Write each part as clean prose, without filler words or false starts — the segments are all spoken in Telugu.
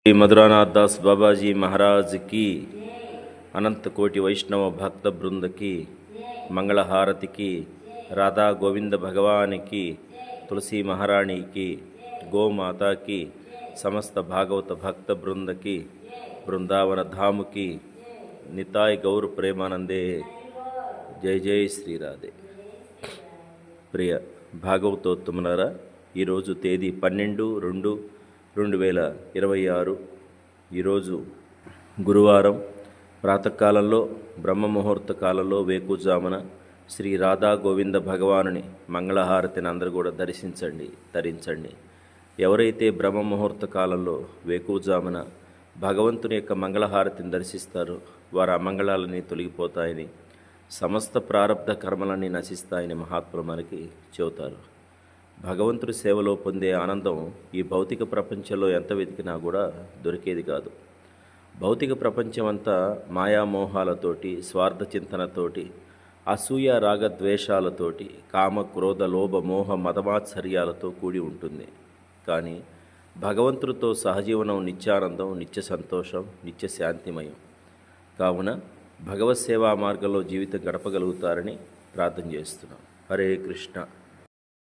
श्री मधुरानाथ दास बाबा जी महाराज की, अनंत कोटि वैष्णव भक्त बृंद की मंगल हारति की, राधा गोविंद भगवान की, तुलसी महारानी की, गौ माता की, समस्त भागवत भक्त बृंद की, वृंदावन धाम की, निताय गौर प्रेमानंदे। जय जय श्री राधे। ప్రియ భాగవతోత్తములారా, ఈరోజు తేదీ 12/2/2026. ఈరోజు గురువారం. ప్రాతకాలంలో బ్రహ్మముహూర్త కాలంలో వేకుజామున శ్రీ రాధా గోవింద భగవానుని మంగళహారతిని అందరూ కూడా ధరించండి. ఎవరైతే బ్రహ్మముహూర్త కాలంలో వేకుజామున భగవంతుని యొక్క మంగళహారతిని దర్శిస్తారో వారి అమంగళాలని తొలగిపోతాయని, సమస్త ప్రారబ్ధ కర్మలన్నీ నశిస్తాయని మహాత్ములు మనకి చెబుతారు. భగవంతుడి సేవలో పొందే ఆనందం ఈ భౌతిక ప్రపంచంలో ఎంత వెతికినా కూడా దొరికేది కాదు. భౌతిక ప్రపంచం అంతా మాయామోహాలతోటి, స్వార్థ చింతనతోటి, అసూయ రాగద్వేషాలతోటి, కామ క్రోధ లోభ మోహ మదమాత్సర్యాలతో కూడి ఉంటుంది. కానీ భగవంతుడితో సహజీవనం నిత్యానందం, నిత్య సంతోషం, నిత్య శాంతిమయం. కావున భగవత్ సేవా మార్గంలో జీవితం గడపగలుగుతారని ప్రార్థన చేస్తున్నాం. హరే కృష్ణ.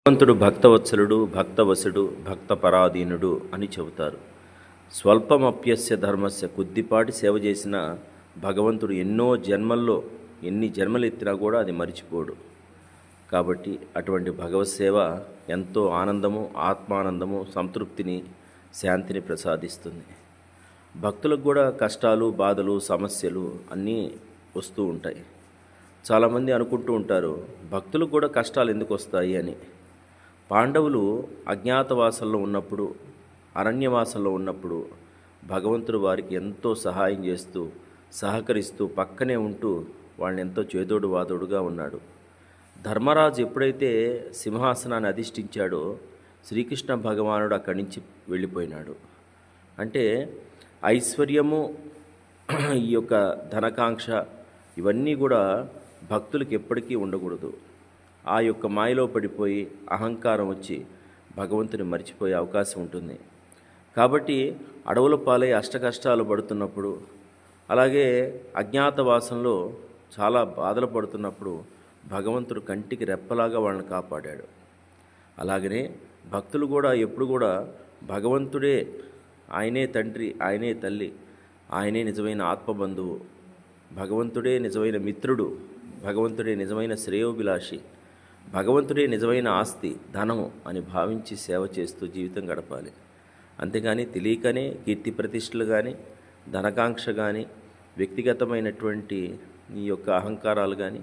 భగవంతుడు భక్తవత్సలుడు, భక్తవసుడు, భక్త పరాధీనుడు అని చెబుతారు. స్వల్పమప్యస్య ధర్మస్య, కొద్దిపాటి సేవ చేసిన భగవంతుడు ఎన్ని జన్మలు ఎత్తినా కూడా అది మరిచిపోడు. కాబట్టి అటువంటి భగవత్ సేవ ఎంతో ఆనందము, ఆత్మానందము, సంతృప్తిని, శాంతిని ప్రసాదిస్తుంది. భక్తులకు కూడా కష్టాలు, బాధలు, సమస్యలు అన్నీ వస్తూ ఉంటాయి. చాలామంది అనుకుంటూ ఉంటారు, భక్తులకు కూడా కష్టాలు ఎందుకు వస్తాయి అని. పాండవులు అజ్ఞాతవాసంలో ఉన్నప్పుడు, అరణ్యవాసంలో ఉన్నప్పుడు భగవంతుడు వారికి ఎంతో సహాయం చేస్తూ, సహకరిస్తూ, పక్కనే ఉంటూ వాళ్ళని ఎంతో చేదోడు వాదోడుగా ఉన్నాడు. ధర్మరాజు ఎప్పుడైతే సింహాసనాన్ని అధిష్ఠించాడో శ్రీకృష్ణ భగవానుడు అక్కడి నుంచి వెళ్ళిపోయినాడు. అంటే ఐశ్వర్యము, ఈ యొక్క ధనకాంక్ష, ఇవన్నీ కూడా భక్తులకు ఎప్పటికీ ఉండకూడదు. ఆ యొక్క మాయలో పడిపోయి అహంకారం వచ్చి భగవంతుని మర్చిపోయే అవకాశం ఉంటుంది. కాబట్టి అడవుల పాలై అష్టకష్టాలు పడుతున్నప్పుడు, అలాగే అజ్ఞాతవాసంలో చాలా బాధలు పడుతున్నప్పుడు భగవంతుడు కంటికి రెప్పలాగా వాళ్ళని కాపాడాడు. అలాగనే భక్తులు కూడా ఎప్పుడు కూడా భగవంతుడే, ఆయనే తండ్రి, ఆయనే తల్లి, ఆయనే నిజమైన ఆత్మబంధువు, భగవంతుడే నిజమైన మిత్రుడు, భగవంతుడే నిజమైన శ్రేయోభిలాషి, భగవంతుడే నిజమైన ఆస్తి, ధనము అని భావించి సేవ చేస్తూ జీవితం గడపాలి. అంతేగాని తెలియకనే కీర్తి ప్రతిష్టలు కానీ, ధనకాంక్ష కానీ, వ్యక్తిగతమైనటువంటి ఈ యొక్క అహంకారాలు కానీ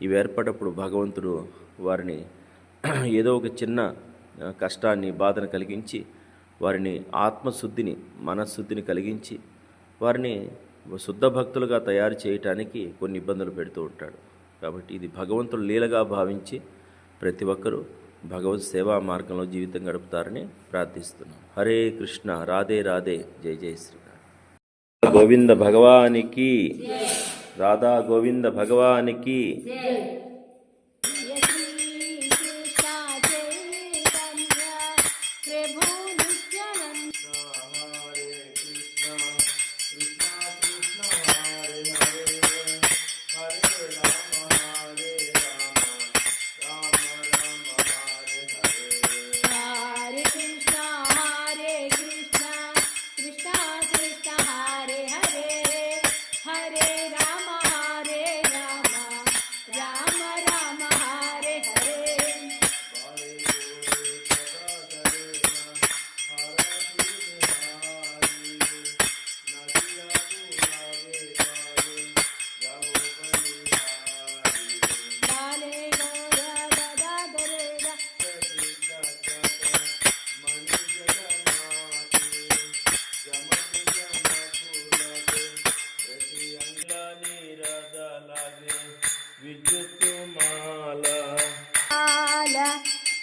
ఇవి ఏర్పడప్పుడు భగవంతుడు వారిని ఏదో ఒక చిన్న కష్టాన్ని, బాధను కలిగించి వారిని ఆత్మశుద్ధిని, మనశ్శుద్ధిని కలిగించి వారిని శుద్ధ భక్తులుగా తయారు చేయటానికి కొన్ని ఇబ్బందులు పెడుతూ ఉంటాడు. కాబట్టి ఇది భగవంతుడు లీలగా భావించి ప్రతి ఒక్కరూ భగవత్ సేవా మార్గంలో జీవితం గడుపుతారని ప్రార్థిస్తున్నాం. హరే కృష్ణ. రాధే రాధే. జై జై శ్రీరామ్. గోవింద భగవానికి, రాధా గోవింద భగవానికి.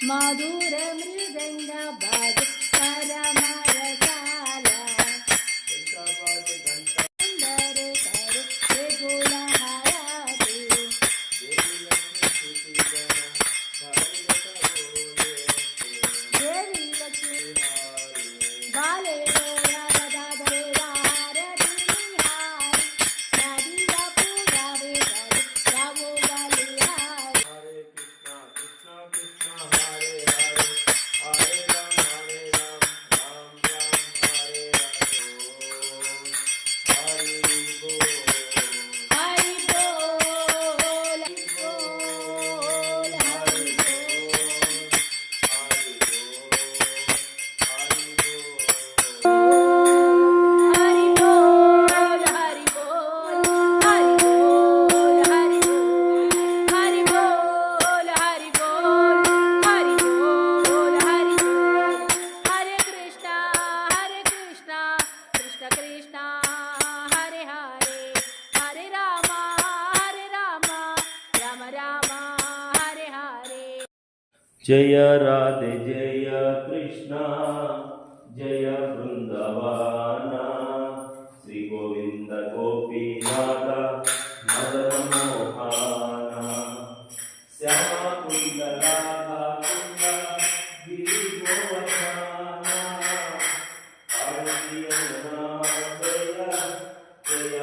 మధుర మృదంగ బాజ పరమరసాల సుందర కరు త్రిగుణ హారతి దేవి లక్ష్మి బాలే గోరా గదాధరే కృష్ణ కృష్ణ హరే హరే హరే రామ రామ రామ హరే హరే. జయ రాధే జయ కృష్ణ జయ బృందవాన శ్రీ గోవింద గోపీనాథ మదన మోహన శ్యామ కుంద రాధా కుంద గిరి గోవర్ధన ఆరతి యమునా జయ జయ